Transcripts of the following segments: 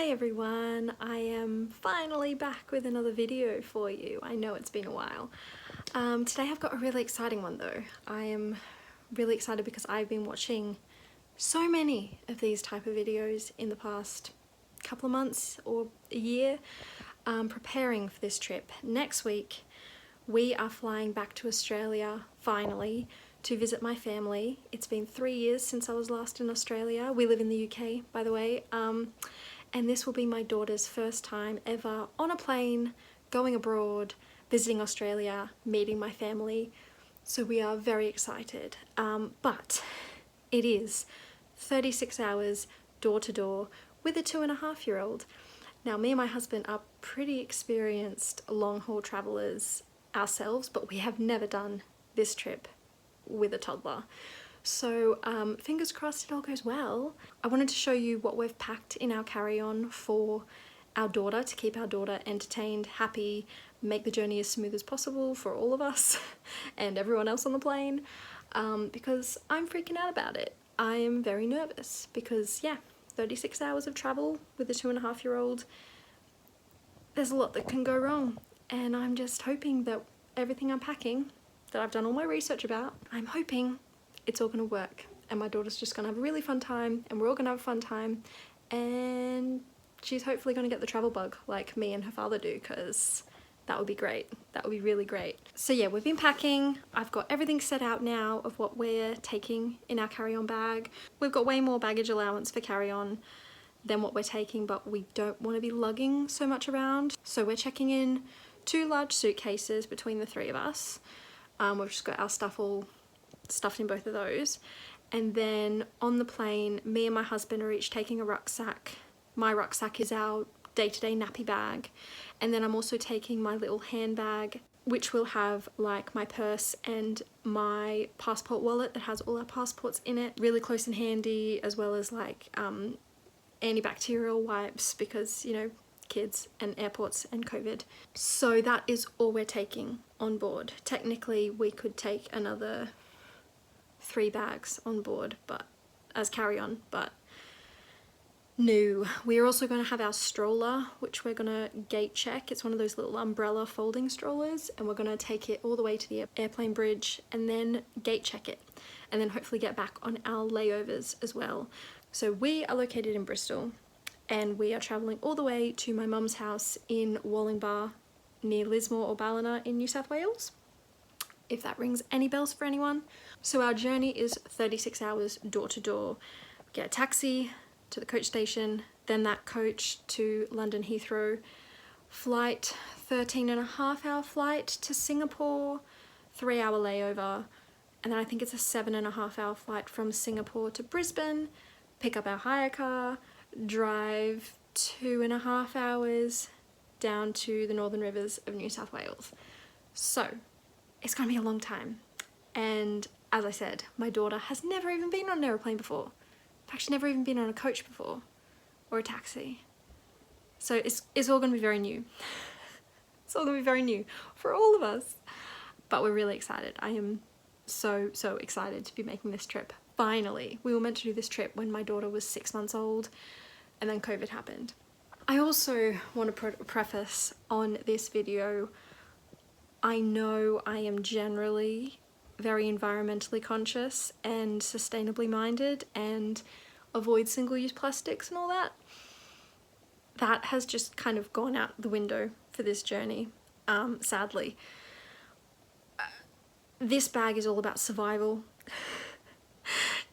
Hi everyone, I am finally back with another video for you. I know it's been a while. Today I've got a really exciting one though. I am really excited because I've been watching so many of these type of videos in the past couple of months or a year, preparing for this trip. Next week we are flying back to Australia finally to visit my family. It's been 3 years since I was last in Australia. We live in the UK, by the way. And this will be my daughter's first time ever on a plane, going abroad, visiting Australia, meeting my family. So we are very excited. But it is 36 hours door to door with a 2.5-year-old. Now, me and my husband are pretty experienced long haul travelers ourselves, but we have never done this trip with a toddler. So fingers crossed it all goes well. I wanted to show you what we've packed in our carry-on for our daughter, to keep our daughter entertained, happy, make the journey as smooth as possible for all of us and everyone else on the plane, because I'm freaking out about it. I am very nervous because, yeah, 36 hours of travel with a 2.5-year-old, there's a lot that can go wrong, and I'm just hoping that everything I'm packing, that I've done all my research about, I'm hoping it's all gonna work and my daughter's just gonna have a really fun time and we're all gonna have a fun time, and she's hopefully gonna get the travel bug like me and her father do, because that would be great. That would be really great. So yeah, we've been packing. I've got everything set out now of what we're taking in our carry-on bag. We've got way more baggage allowance for carry-on than what we're taking, but we don't want to be lugging so much around. So we're checking in 2 large suitcases between the 3 of us. We've just got our stuff all stuffed in both of those, and then on the plane me and my husband are each taking a rucksack. My rucksack is our day-to-day nappy bag, and then I'm also taking my little handbag, which will have like my purse and my passport wallet that has all our passports in it, really close and handy, as well as like antibacterial wipes, because, you know, kids and airports and COVID. So that is all we're taking on board. Technically we could take another 3 bags on board, but as carry-on, but no. We're also going to have our stroller, which we're going to gate check. It's one of those little umbrella folding strollers, and we're going to take it all the way to the airplane bridge and then gate check it, and then hopefully get back on our layovers as well. So we are located in Bristol, and we are travelling all the way to my mum's house in Wallingbar, near Lismore or Ballina in New South Wales, if that rings any bells for anyone. So our journey is 36 hours door to door. We get a taxi to the coach station, then that coach to London Heathrow, flight, 13.5-hour flight to Singapore, 3-hour layover, and then I think it's a 7.5-hour flight from Singapore to Brisbane, pick up our hire car, drive 2.5 hours down to the Northern Rivers of New South Wales. So it's gonna be a long time, and as I said, my daughter has never even been on an aeroplane before. In fact, she's never even been on a coach before, or a taxi. So it's all gonna be very new. It's all gonna be very new for all of us, but we're really excited. I am so excited to be making this trip. Finally, we were meant to do this trip when my daughter was 6 months old, and then COVID happened. I also want to preface on this video, I know I am generally very environmentally conscious and sustainably minded and avoid single-use plastics and all that. That has just kind of gone out the window for this journey, sadly. This bag is all about survival.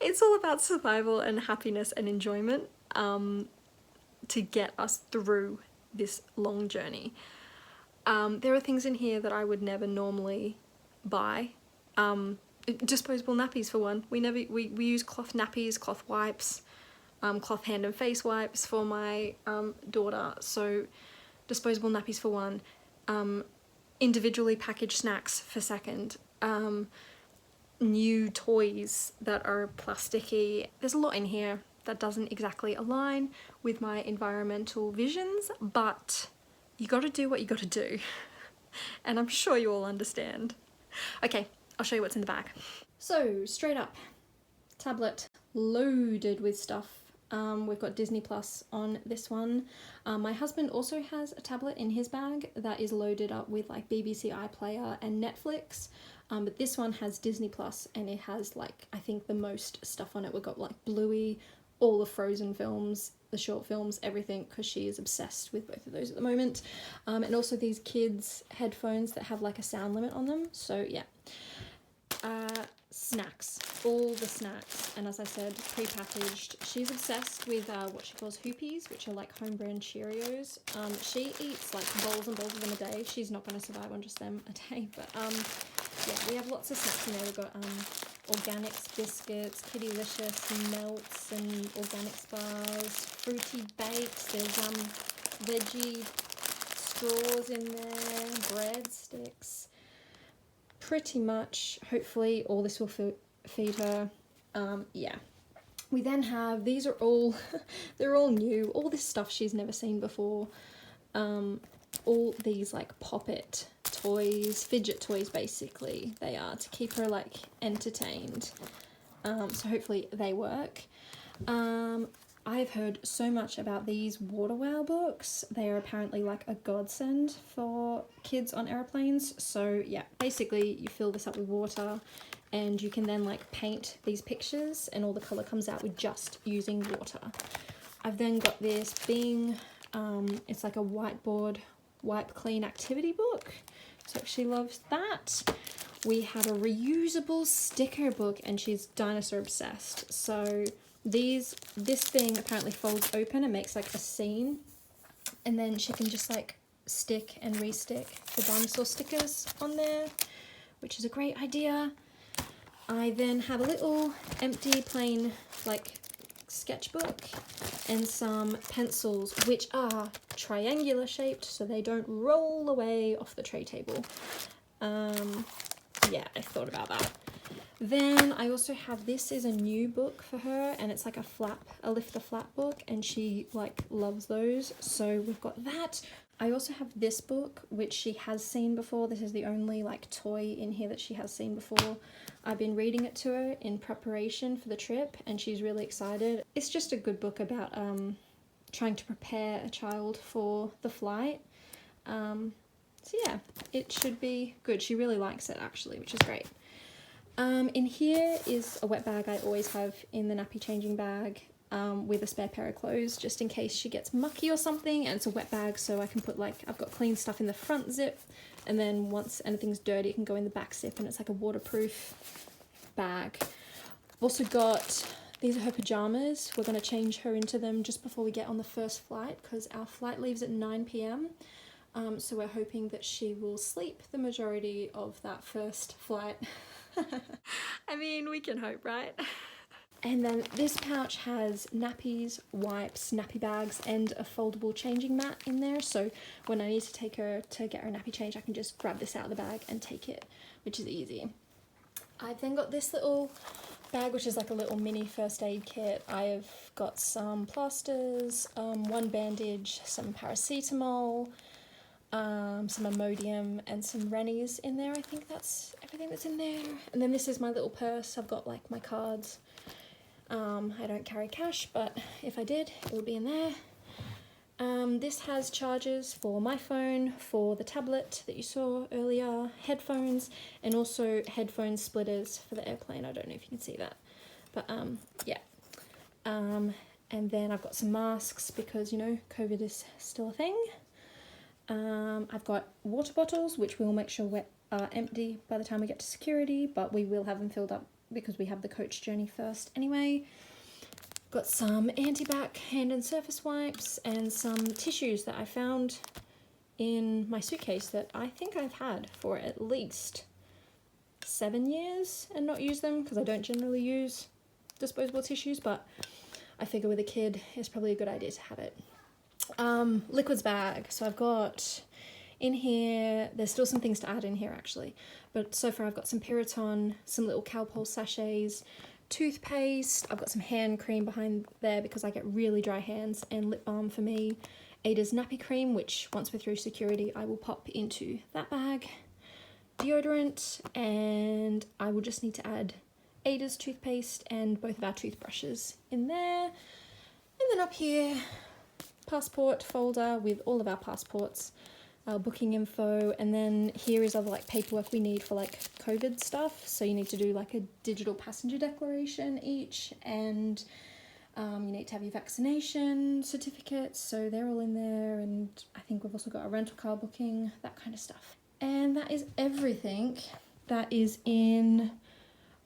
It's all about survival and happiness and enjoyment, to get us through this long journey. There are things in here that I would never normally buy. Disposable nappies for one. We use cloth nappies, cloth wipes, cloth hand and face wipes for my daughter. So disposable nappies for one. Individually packaged snacks for second. New toys that are plasticky. There's a lot in here that doesn't exactly align with my environmental visions, but you gotta do what you gotta do. And I'm sure you all understand. Okay, I'll show you what's in the bag. So, straight up, tablet loaded with stuff We've got Disney Plus on this one. My husband also has a tablet in his bag that is loaded up with like BBC iPlayer and Netflix. But this one has Disney Plus and it has like, I think the most stuff on it. We've got like Bluey, all the Frozen films, the short films, everything, because she is obsessed with both of those at the moment. And also these kids headphones that have like a sound limit on them. So yeah. Snacks, all the snacks, and as I said, pre-packaged. She's obsessed with what she calls hoopies, which are like home brand Cheerios. She eats like bowls and bowls of them a day. She's not going to survive on just them a day, but yeah, we have lots of snacks in there. We've got organics biscuits, Kittylicious melts and organics bars, fruity bakes, there's veggie straws in there, breadsticks. Pretty much, hopefully all this will feed her. Yeah. We then have, these are all, they're all new, all this stuff she's never seen before. All these like Pop-It toys, fidget toys basically, they are, to keep her like entertained. So hopefully they work. I've heard so much about these Water Wow books. They are apparently like a godsend for kids on airplanes. So yeah, basically you fill this up with water and you can then like paint these pictures and all the colour comes out with just using water. I've then got this Bing, it's like a whiteboard wipe clean activity book. So she loves that. We have a reusable sticker book and she's dinosaur obsessed. So this thing apparently folds open and makes like a scene, and then she can just like stick and re-stick the dinosaur stickers on there, which is a great idea. I then have a little empty plain like sketchbook and some pencils which are triangular shaped so they don't roll away off the tray table. Yeah, I thought about that. Then I also have, this is a new book for her and it's like a lift the flap book and she like loves those. So we've got that. I also have this book which she has seen before. This is the only like toy in here that she has seen before. I've been reading it to her in preparation for the trip and she's really excited. It's just a good book about trying to prepare a child for the flight. So yeah, it should be good. She really likes it actually, which is great. In here is a wet bag I always have in the nappy changing bag with a spare pair of clothes just in case she gets mucky or something, and it's a wet bag so I can put like, I've got clean stuff in the front zip and then once anything's dirty it can go in the back zip and it's like a waterproof bag. I've also got, these are her pajamas. We're going to change her into them just before we get on the first flight because our flight leaves at 9 p.m. So we're hoping that she will sleep the majority of that first flight. I mean, we can hope, right? And then this pouch has nappies, wipes, nappy bags, and a foldable changing mat in there. So when I need to take her to get her nappy change, I can just grab this out of the bag and take it, which is easy. I've then got this little bag, which is like a little mini first aid kit. I've got some plasters, one bandage, some paracetamol, some Imodium and some Rennies in there. I think that's everything that's in there. And then this is my little purse. I've got like my cards. I don't carry cash, but if I did, it would be in there. This has chargers for my phone, for the tablet that you saw earlier, headphones, and also headphone splitters for the airplane. I don't know if you can see that, but yeah. And then I've got some masks because, you know, COVID is still a thing. I've got water bottles, which we'll make sure are empty by the time we get to security, but we will have them filled up because we have the coach journey first anyway. Got some anti-bac hand and surface wipes and some tissues that I found in my suitcase that I think I've had for at least 7 years and not used them because I don't generally use disposable tissues, but I figure with a kid it's probably a good idea to have it. Liquids bag. So I've got in here, there's still some things to add in here actually, but so far I've got some Piriton, some little Calpol sachets, toothpaste, I've got some hand cream behind there because I get really dry hands, and lip balm for me, Ada's nappy cream, which once we're through security I will pop into that bag, deodorant, and I will just need to add Ada's toothpaste and both of our toothbrushes in there. then up here, passport folder with all of our passports, our booking info, and then here is other like paperwork we need for like COVID stuff. So you need to do like a digital passenger declaration each, and you need to have your vaccination certificates, so they're all in there, and I think we've also got a rental car booking, that kind of stuff. And that is everything that is in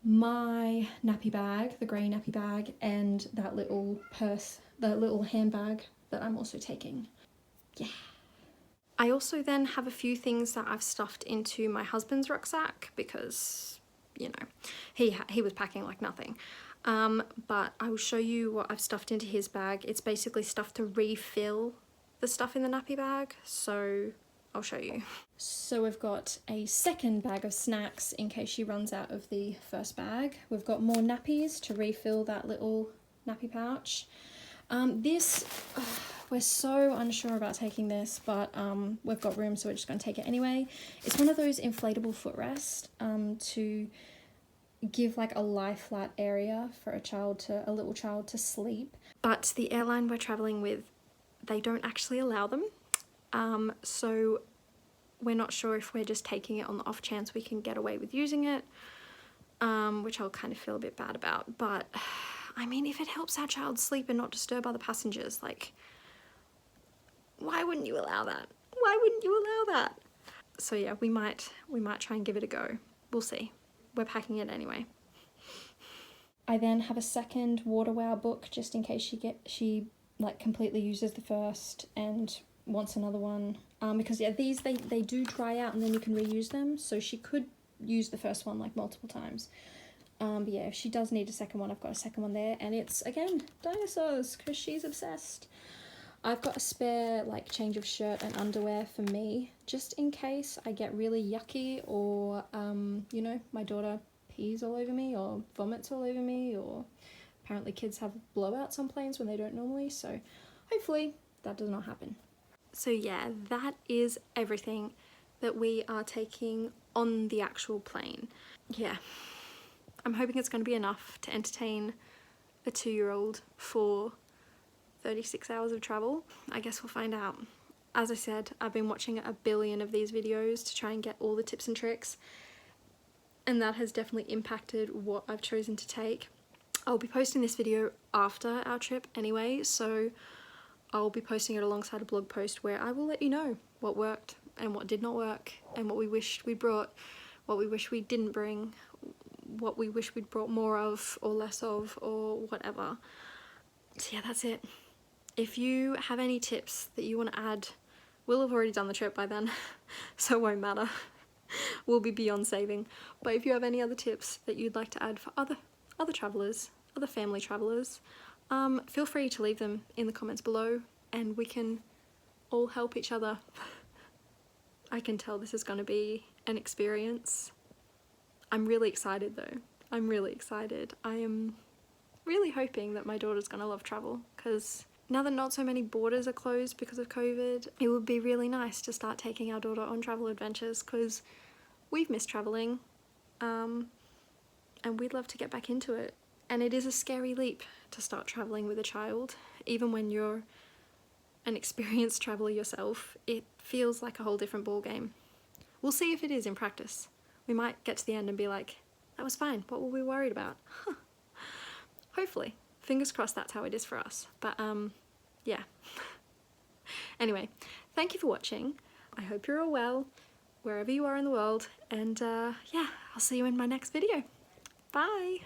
my nappy bag, the grey nappy bag, and that little purse, the little handbag that I'm also taking. Yeah. I also then have a few things that I've stuffed into my husband's rucksack because, you know, he was packing like nothing. But I will show you what I've stuffed into his bag. It's basically stuff to refill the stuff in the nappy bag, so I'll show you. So we've got a second bag of snacks in case she runs out of the first bag. We've got more nappies to refill that little nappy pouch. We're so unsure about taking this, but we've got room, so we're just going to take it anyway. It's one of those inflatable footrests to give like a lie flat area for a little child to sleep. But the airline we're traveling with, they don't actually allow them. So we're not sure if we're just taking it on the off chance we can get away with using it, which I'll kind of feel a bit bad about. But I mean, if it helps our child sleep and not disturb other passengers, like, why wouldn't you allow that? Why wouldn't you allow that? So yeah, we might try and give it a go. We'll see. We're packing it anyway. I then have a second Water Wow book just in case she like completely uses the first and wants another one. Because yeah, these they do dry out and then you can reuse them. So she could use the first one like multiple times. But yeah, if she does need a second one, I've got a second one there, and it's again dinosaurs because she's obsessed. I've got a spare like change of shirt and underwear for me, just in case I get really yucky or you know, my daughter pees all over me or vomits all over me, or apparently kids have blowouts on planes when they don't normally, so hopefully that does not happen. So yeah, that is everything that we are taking on the actual plane. Yeah, I'm hoping it's going to be enough to entertain a 2-year-old for 36 hours of travel. I guess we'll find out. As I said, I've been watching a billion of these videos to try and get all the tips and tricks, and that has definitely impacted what I've chosen to take. I'll be posting this video after our trip anyway, so I'll be posting it alongside a blog post where I will let you know what worked and what did not work, and what we wished we brought, what we wish we didn't bring, what we wish we'd brought more of or less of, or whatever. So yeah, that's it. If you have any tips that you want to add, we'll have already done the trip by then, so it won't matter. We'll be beyond saving. But if you have any other tips that you'd like to add for other travellers, other family travellers, feel free to leave them in the comments below, and we can all help each other. I can tell this is going to be an experience. I'm really excited though. I'm really excited. I am really hoping that my daughter's going to love travel, because now that not so many borders are closed because of COVID, it would be really nice to start taking our daughter on travel adventures, because we've missed travelling, and we'd love to get back into it. And it is a scary leap to start travelling with a child. Even when you're an experienced traveller yourself, it feels like a whole different ballgame. We'll see if it is in practice. We might get to the end and be like, that was fine, what were we worried about? Huh. Hopefully. Fingers crossed that's how it is for us. But yeah. Anyway, thank you for watching. I hope you're all well, wherever you are in the world, and yeah, I'll see you in my next video. Bye!